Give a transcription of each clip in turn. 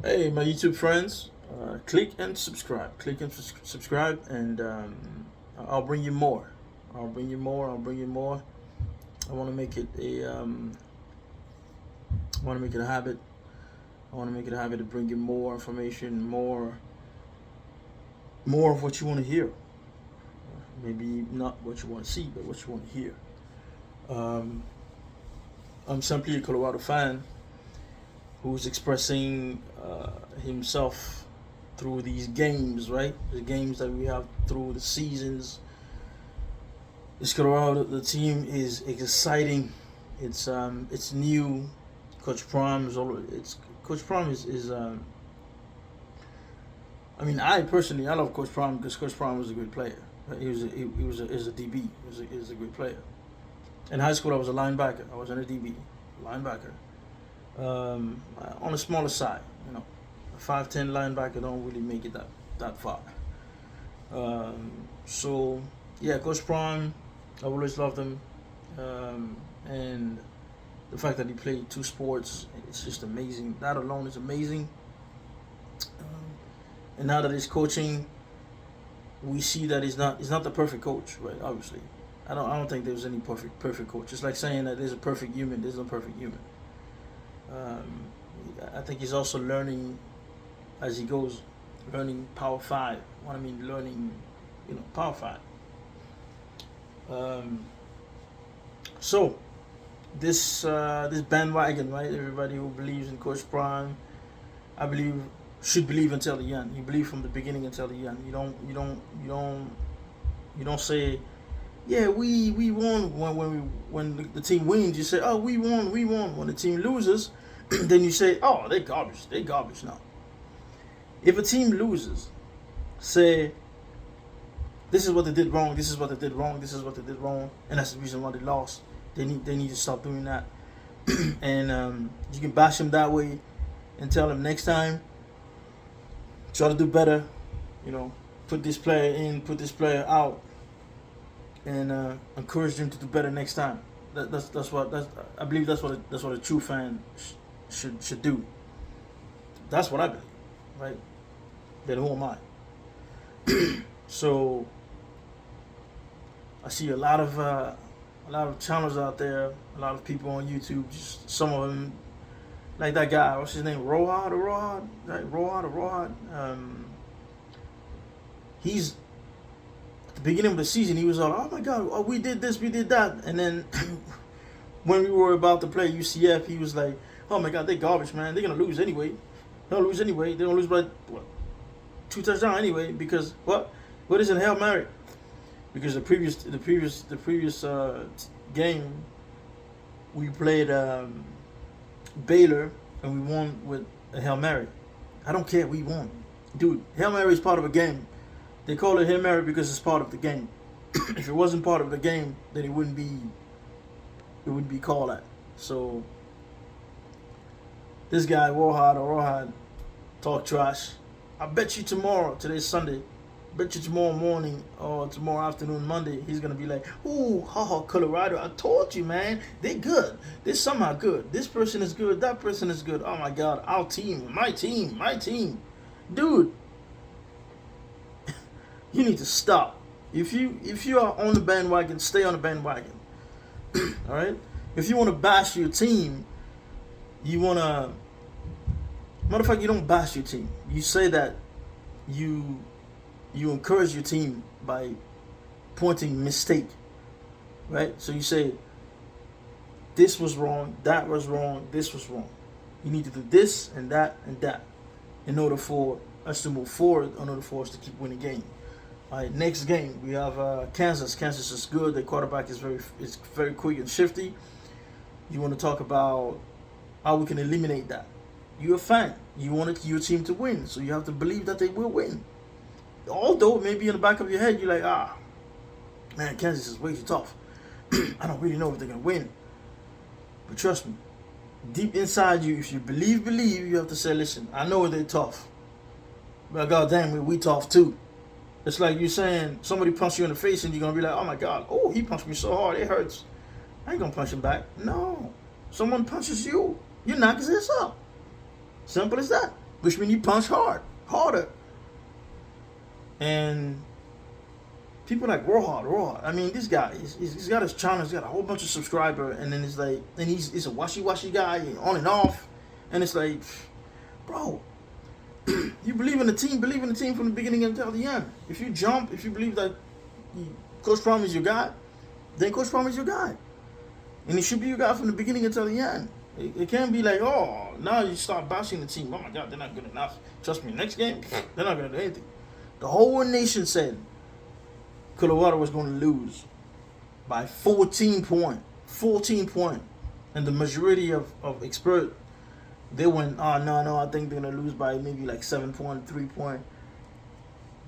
Hey, my YouTube friends, click and subscribe. Click and subscribe, and I'll bring you more. I'll bring you more. I'll bring you more. I want to make it a. I want to make it a habit. I want to make it a habit to bring you more information, more of what you want to hear. Maybe not what you want to see, but what you want to hear. Um, I'm simply a Colorado fan who's expressing himself through these games, right? The games that we have through the seasons. This Colorado, the team is exciting. It's new. Coach Prime is all. It's Coach Prime is. I mean, I love Coach Prime because Coach Prime was a great player. Right? He was a DB. He was a great player. In high school, I was a linebacker. I wasn't a DB, linebacker. On the smaller side. A 5'10" linebacker don't really make it that far. So yeah, Coach Prime, I always loved him, and the fact that he played two sports, it's just amazing. That alone is amazing. And now that he's coaching, we see that he's not the perfect coach, right? Obviously, I don't think there's any perfect coach. It's like saying that there's a perfect human. There's no perfect human. Um, I think he's also learning as he goes, learning Power Five. What I mean, learning, Power Five. Um, so this bandwagon, right? Everybody who believes in Coach Prime, I believe, should believe until the end. You believe from the beginning until the end. You don't say, yeah, we won when the team wins. You say, oh, we won. When the team loses, then you say, oh, they're garbage now. If a team loses, say, this is what they did wrong, this is what they did wrong, this is what they did wrong, and that's the reason why they lost. They need to stop doing that. And you can bash them that way and tell them next time, try to do better. Put this player in, put this player out, and encourage them to do better next time. I believe that's what a true fan should do. That's what I believe, right? Then who am I? So I see a lot of channels out there, a lot of people on YouTube. Just some of them, like that guy. What's his name? Rohad, right? Rohad. He's at the beginning of the season. He was all, oh my God, oh, we did this, we did that, and then when we were about to play UCF, he was like, oh my God, they garbage, man. They're gonna lose anyway. They'll lose anyway. They're gonna lose by what? 2 touchdowns anyway, because what is in Hail Mary? Because the previous game we played Baylor and we won with a Hail Mary. I don't care, we won, dude. Hail Mary is part of a game. They call it Hail Mary because it's part of the game. If it wasn't part of the game, then it wouldn't be called that. So this guy Rohad talk trash. I bet you tomorrow, today's Sunday, bet you tomorrow morning or tomorrow afternoon, Monday, he's gonna be like, ooh, haha, Colorado, I told you, man, they good. They're somehow good. This person is good, that person is good. Oh my God, our team, my team. Dude, you need to stop. If you are on the bandwagon, stay on the bandwagon. Alright? If you wanna bash your team, you wanna, matter of fact, you don't bash your team. You say that you encourage your team by pointing mistake, right? So you say, this was wrong, that was wrong, this was wrong. You need to do this and that in order for us to move forward, in order for us to keep winning game. All right, next game we have Kansas. Kansas is good. The quarterback is very quick and shifty. You want to talk about how we can eliminate that. You're a fan. You want your team to win, so you have to believe that they will win. Although maybe in the back of your head you're like, man, Kansas is way too tough. I don't really know if they're gonna win. But trust me, deep inside you, if you believe, you have to say, listen, I know they're tough, but goddamn, we tough too. It's like you saying somebody punched you in the face and you're gonna be like, oh my God, oh, he punched me so hard it hurts. I ain't gonna punch him back. No, someone punches you, you knock his ass up. Simple as that. which means you punch harder. And people like Raw. I mean, this guy, he's got his channel, he's got a whole bunch of subscribers, and then it's like, and he's a washy guy, on and off, and it's like, bro, you believe in the team from the beginning until the end. If you jump, if you believe that Coach Prime is your guy, then Coach Prime is your guy, and he should be your guy from the beginning until the end. It can't be like, oh, now you start bashing the team. Oh my God, they're not good enough. Trust me, next game, they're not gonna do anything. The whole nation said Colorado was going to lose by 14 points. 14 points. And the majority of experts, they went, oh, no, I think they're going to lose by maybe like 7 points, 3 points.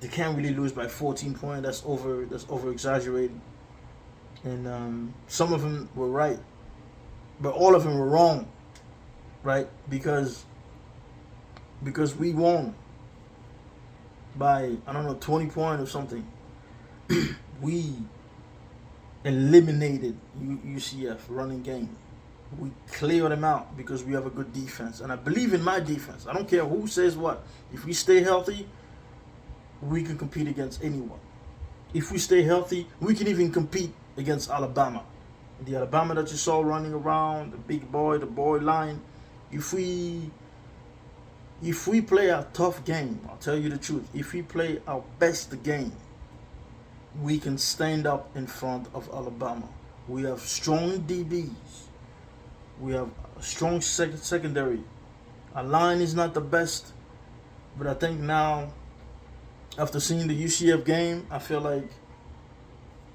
They can't really lose by 14 points. That's over exaggerated. And some of them were right. But all of them were wrong. Right? Because we won by, I don't know, 20 points or something. We eliminated UCF running game. We cleared them out because we have a good defense. And I believe in my defense. I don't care who says what. If we stay healthy, we can compete against anyone. If we stay healthy, we can even compete against Alabama. The Alabama that you saw running around, the big boy, the boy line. If we play a tough game, I'll tell you the truth. If we play our best game, we can stand up in front of Alabama. We have strong DBs. We have a strong secondary. Our line is not the best, but I think now, after seeing the UCF game, I feel like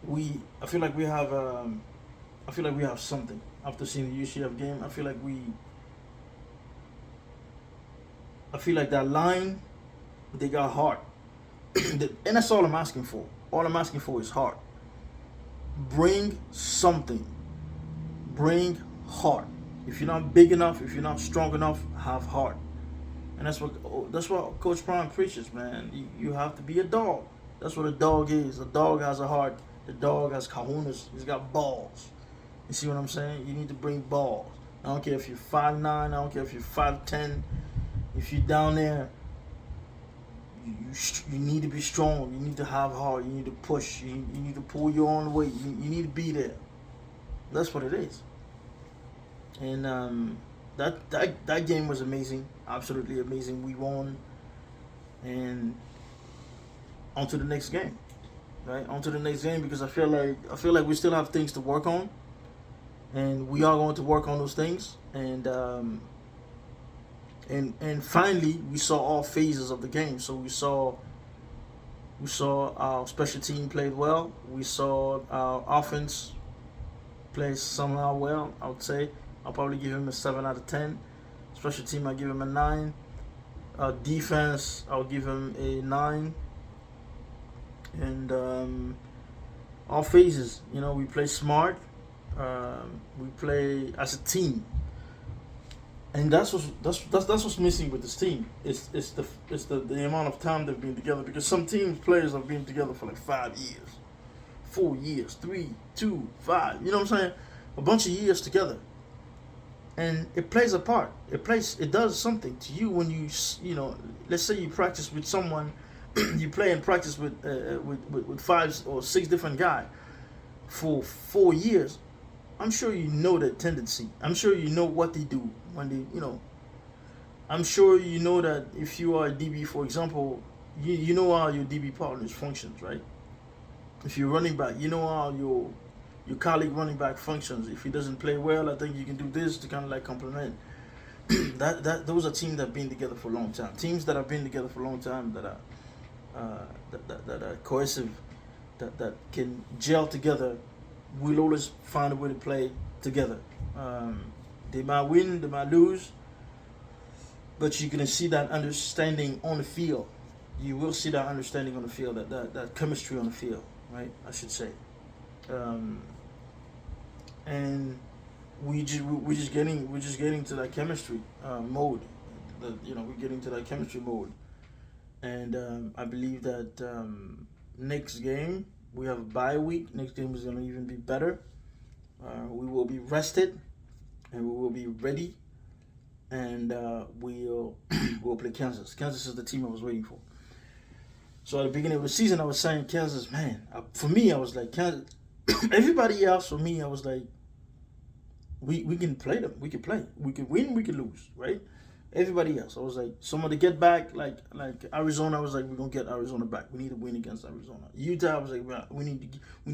we have something. After seeing the UCF game, I feel like that line, they got heart. And that's all I'm asking for. All I'm asking for is heart. Bring something. Bring heart. If you're not big enough, if you're not strong enough, have heart. And that's what Coach Prime preaches, man. You have to be a dog. That's what a dog is. A dog has a heart. The dog has kahunas. He's got balls. You see what I'm saying? You need to bring balls. I don't care if you're 5'9". I don't care if you're 5'10". If you're down there, you need to be strong. You need to have heart. You need to push. You need to pull your own weight. You need to be there. That's what it is. And that game was amazing. Absolutely amazing. We won. And on to the next game. Right? On to the next game, because I feel like we still have things to work on. And we are going to work on those things. And finally, we saw all phases of the game. So we saw our special team played well. We saw our offense play somehow well, I would say. I'll probably give him a 7 out of 10. Special team, I give him a 9. Defense, I'll give him a 9. And all phases, we play smart. We play as a team. And that's what's missing with this team. It's the amount of time they've been together, because some players have been together for like 5 years, 4 years, 3, 2, 5. You know what I'm saying? A bunch of years together, and it plays a part. It does something to you when let's say you practice with someone, you play and practice with 5 or 6 different guys for 4 years. I'm sure you know their tendency. I'm sure you know what they do when they, I'm sure you know that if you are a DB, for example, you know how your DB partners functions, right? If you're running back, you know how your colleague running back functions. If he doesn't play well, I think you can do this to kind of like complement. Those are teams that have been together for a long time. Teams that have been together for a long time, that are cohesive, that can gel together, will always find a way to play together. They might win, they might lose, but you're gonna see that understanding on the field. You will see that understanding on the field, that chemistry on the field, right? I should say. And we're just getting to that chemistry mode. We're getting to that chemistry mode, and I believe that next game, we have a bye week. Next game is going to even be better. We will be rested, and we will be ready and we'll we'll play Kansas. Kansas is the team I was waiting for. So at the beginning of the season, I was saying Kansas, man. For me, I was like Kansas. Everybody else, for me, I was like, we can play them. We can play. We can win. We can lose. Right? Everybody else, I was like, someone to get back, like Arizona. I was like, we're gonna get Arizona back. We need to win against Arizona. Utah, I was like, well, we need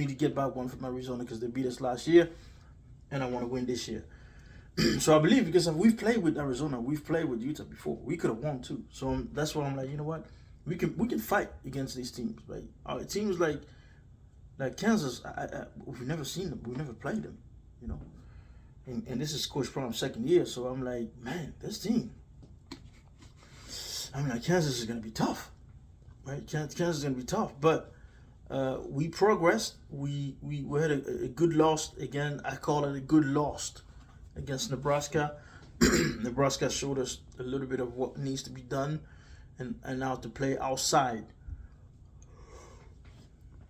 to get back one from Arizona because they beat us last year, and I want to win this year. So I believe because we've played with Arizona, we've played with Utah before. We could have won too. So that's why I'm like, you know what, we can fight against these teams. Like teams like Kansas, we've never seen them. We've never played them. You know, and this is Coach Prom's second year. So I'm like, man, this team. I mean, like Kansas is going to be tough, right? Kansas is going to be tough, but we progressed. We had a good loss again. I call it a good loss against Nebraska. Nebraska showed us a little bit of what needs to be done, and now to play outside.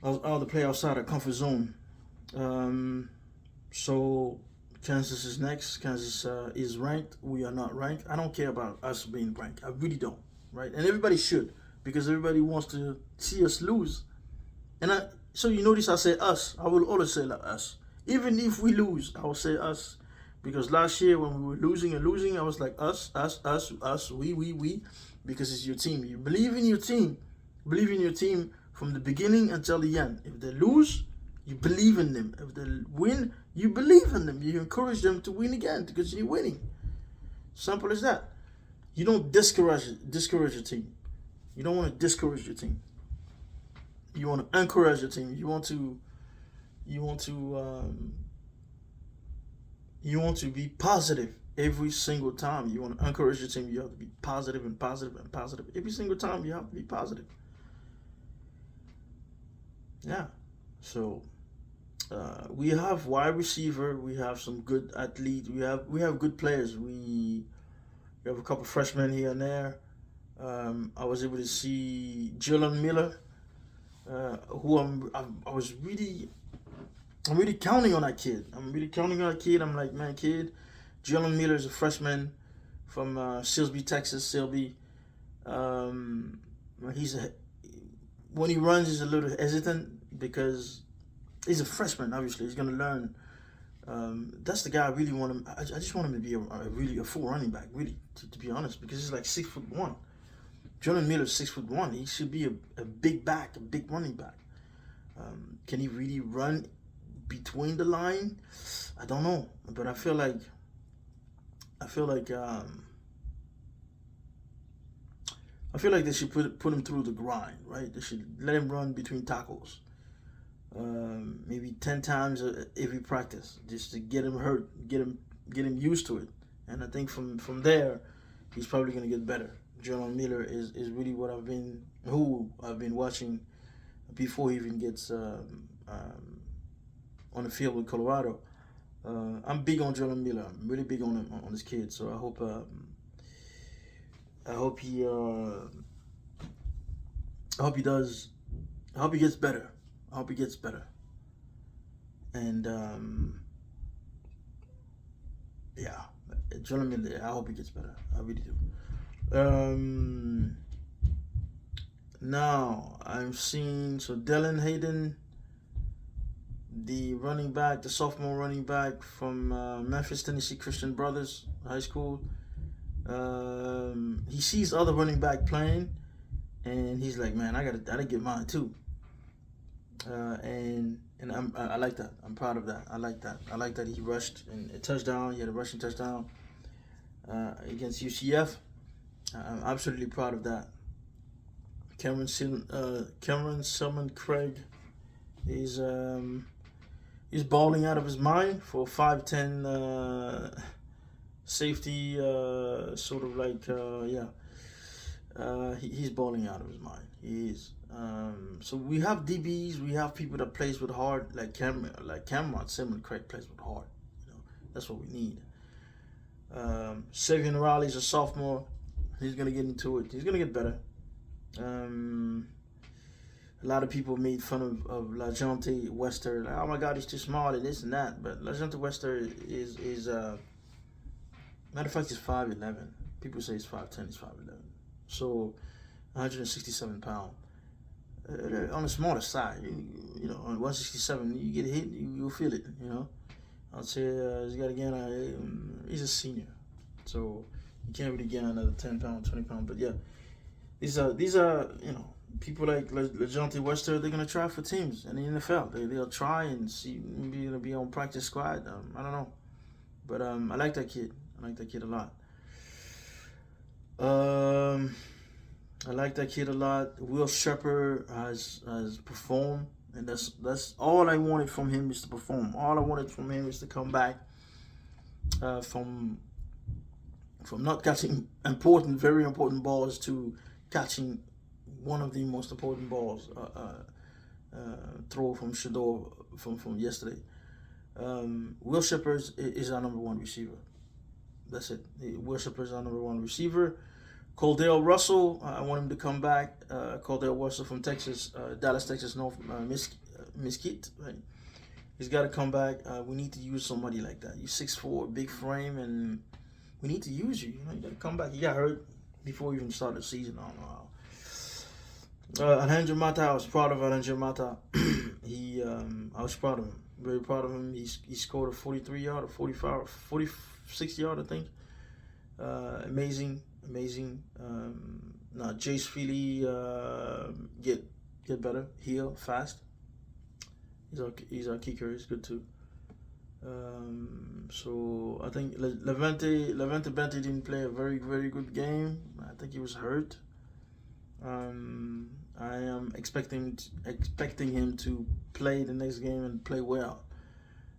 How to play outside our comfort zone. So Kansas is next. Kansas is ranked. We are not ranked. I don't care about us being ranked. I really don't. Right? And everybody should, because everybody wants to see us lose. And so you notice I say us. I will always say like us. Even if we lose, I will say us. Because last year when we were losing, I was like us, we, because it's your team. You believe in your team. Believe in your team from the beginning until the end. If they lose, you believe in them. If they win, you believe in them. You encourage them to win again because you're winning. Simple as that. You don't discourage your team. You don't want to discourage your team. You want to encourage your team. You want to be positive every single time. You want to encourage your team. You have to be positive and positive and positive every single time. You have to be positive. Yeah. So we have wide receiver. We have some good athletes. We have good players. We have a couple freshmen here and there. I was able to see Jalen Miller, who I'm really counting on that kid. I'm like, man, kid, Jalen Miller is a freshman from Silsbee, Texas. Silsbee. When he runs, he's a little hesitant because he's a freshman. Obviously, he's gonna learn. That's the guy I really want him. I just want him to be a full running back, really, to be honest, because he's like 6'1". Jordan Miller's 6'1". He should be a big back, a big running back. Can he really run between the line? I don't know, but I feel like they should put him through the grind, right? They should let him run between tackles. Maybe 10 times every practice, just to get him hurt, get him used to it. And I think from there, he's probably gonna get better. Jalen Miller is really who I've been watching before he even gets on the field with Colorado. I'm big on Jalen Miller. I'm really big on this kid. So I hope he gets better. I hope he gets better. And yeah, Jalen Miller. I hope he gets better. I really do. Now I'm seeing Dylan Hayden, the sophomore running back from Memphis, Tennessee Christian Brothers High School. He sees other running back playing, and he's like, man, I gotta get mine too. And I like that. I'm proud of that. I like that. I like that he rushed a touchdown. He had a rushing touchdown against UCF. I'm absolutely proud of that. Cameron Silman Craig is balling out of his mind for 5'10" safety, sort of like he's balling out of his mind. He is. So we have DBs, we have people that plays with heart, like Cameron Silman Craig plays with heart. That's what we need. Savion Riley's a sophomore. He's gonna get into it. He's gonna get better. A lot of people made fun of LaJohntay Wester. Like, oh my God, he's too small and this and that. But LaJohntay Wester is Matter of fact, he's 5'11". People say he's 5'10". He's 5'11". So 167 pounds. On the smaller side, on 167, you get hit, you'll feel it. I'd say he's got to gain. He's a senior, so you can't really gain another 10 pounds, 20 pounds. But yeah, these are people like LeJounte Wester. They're gonna try for teams in the NFL. They'll try and see, maybe gonna be on practice squad. I don't know, but I like that kid. I like that kid a lot. I like that kid a lot. Will Shepherd has performed, and that's all I wanted from him, is to perform. All I wanted from him is to come back from not catching very important balls to catching one of the most important balls, throw from Shador from yesterday. Will Shepherd is our number one receiver. That's it. Will Shepherd is our number one receiver. Cordell Russell, I want him to come back. Cordell Russell from Texas, Dallas, Texas, North Mesquite. Right? He's got to come back. We need to use somebody like that. You're 6'4", big frame, and we need to use you. You got to come back. He got hurt before we even started the season. I don't know how. Alejandro Mata, I was proud of Alejandro Mata. I was proud of him. Very proud of him. He scored a 43-yard, 46-yard, I think. Amazing. Now Jace Feely, get better, heal fast. He's our kicker. He's good too. So I think Levante Bentley didn't play a very, very good game. I think he was hurt. I am expecting him to play the next game and play well.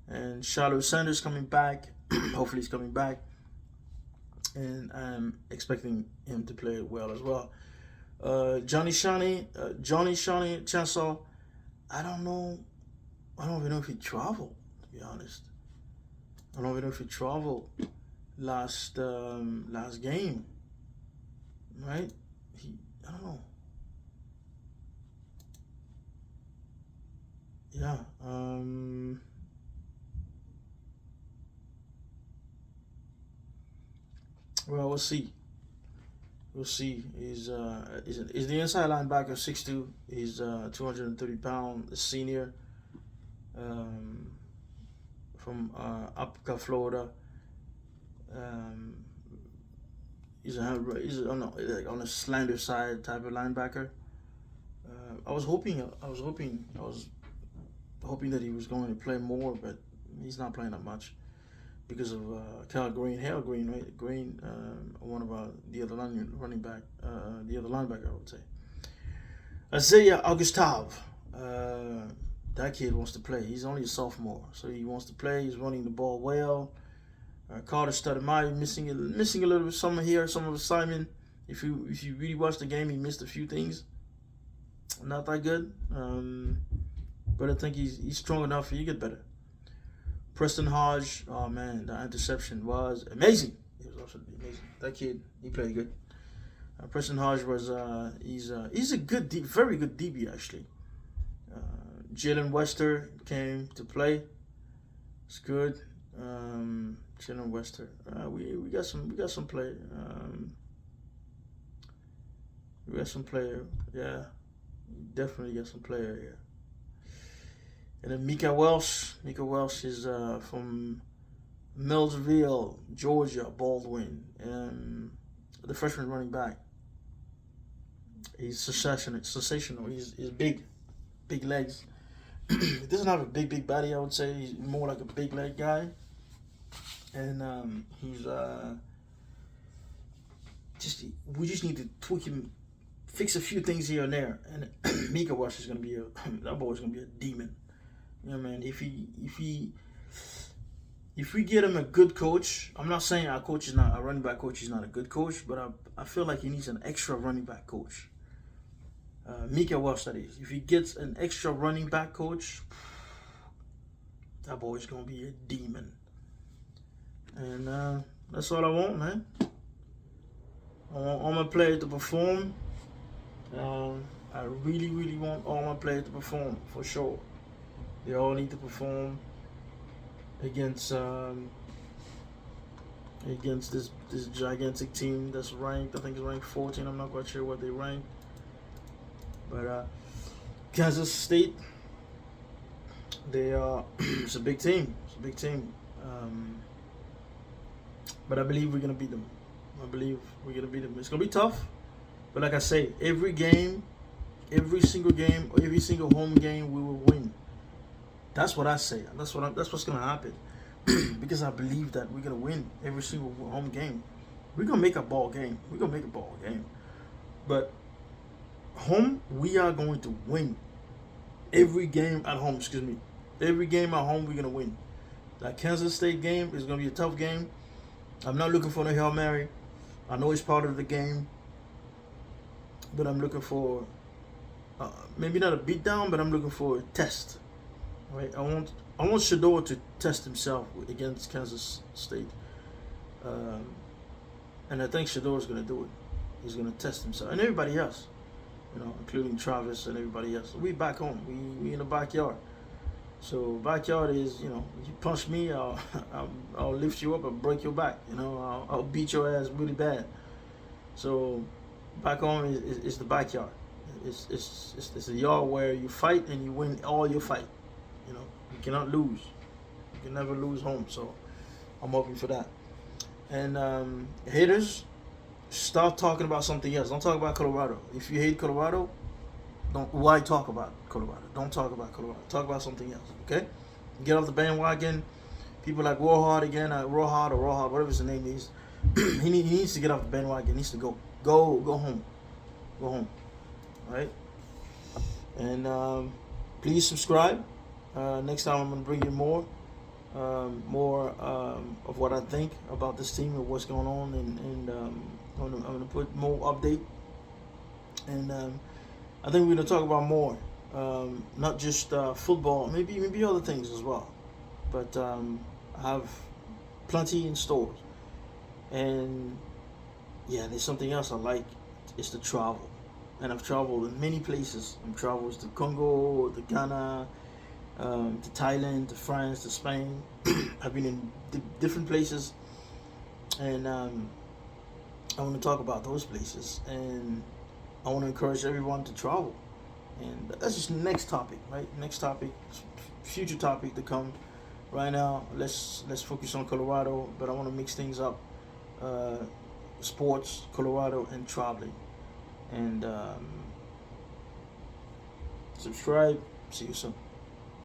And Charlotte Sanders coming back. Hopefully he's coming back. And I'm expecting him to play well as well. Johnny Shawnee Chancellor, I don't even know if he traveled, to be honest. I don't even know if he traveled last game. Right? I don't know. Yeah. Well, we'll see. We'll see. He's the inside linebacker, 6'2". He's 230 pound senior. From Apca, Florida. He's on a slender side type of linebacker. I was hoping that he was going to play more, but he's not playing that much because of Hale Green, right? Green, one of the other running back, the other linebacker, I would say. Isaiah Augustave. That kid wants to play. He's only a sophomore, so he wants to play. He's running the ball well. Carter Stoudemire missing a little bit, some here, some of Simon. If you really watch the game, he missed a few things. Not that good, but I think he's strong enough. He get better. Preston Hodge, oh man, the interception was amazing. It was absolutely amazing. That kid, he played good. Preston Hodge was he's a good, very good DB actually. Jalen Wester came to play. It's good. Jalen Wester. We got some play. We got some player. Yeah, definitely got some player here. And then Mika Welsh. Mika Welsh is from Millsville, Georgia, Baldwin. The freshman running back. He's sensational. He's big legs. He doesn't have a big body, I would say. He's more like a big leg guy. And we just need to tweak him, fix a few things here and there. And Mika Welsh is gonna be that boy's gonna be a demon. You know, man. If we get him a good coach, I'm not saying our running back coach is not a good coach, but I feel like he needs an extra running back coach. Mika Welsh, that is. If he gets an extra running back coach, that boy's gonna be a demon. And that's all I want, man. I want all my players to perform. I really want all my players to perform, for sure. They all need to perform against against this gigantic team that's ranked. I think it's ranked 14. I'm not quite sure what they ranked, but Kansas State, they are it's a big team. It's a big team. But I believe we're gonna beat them. I believe we're gonna beat them. It's gonna be tough, but like I say, every game, every single game, every single home game, we will win. That's what I say. That's what's gonna happen. Because I believe that we're gonna win every single home game. We're gonna make a ball game. We're gonna make a ball game. But home, we are going to win every game at home. Excuse me. Every game at home, we're gonna win. That Kansas State game is gonna be a tough game. I'm not looking for no Hail Mary. I know it's part of the game, but I'm looking for maybe not a beatdown, but I'm looking for a test. Right? I want Shedeur to test himself against Kansas State, and I think Shedeur is going to do it. He's going to test himself, and everybody else, including Travis and everybody else. We back home. We in the backyard. So backyard is, you punch me, I'll lift you up and break your back. I'll beat your ass really bad. So back home is the backyard. It's a yard where you fight and you win all your fight. You cannot lose. You can never lose home. So I'm hoping for that. And haters, start talking about something else. Don't talk about Colorado. If you hate Colorado, why talk about Colorado? Don't talk about Colorado. Talk about something else, okay? Get off the bandwagon. People like Rohard again, Rohard, whatever his name is. he needs to get off the bandwagon. He needs to go home. Go home, all right? And please subscribe. Next time I'm gonna bring you more of what I think about this team and what's going on, and I'm gonna put more update. And I think we're gonna talk about more, not just football, maybe other things as well. But I have plenty in stores, and yeah, there's something else I like. It's the travel, and I've traveled in many places. I've traveled to Congo, to Ghana, to Thailand, to France, to Spain. I've been in different places, and I want to talk about those places, and I want to encourage everyone to travel. And that's just the next topic, right? Next topic, future topic to come. Right now, let's focus on Colorado, but I want to mix things up: sports, Colorado, and traveling. And subscribe. See you soon.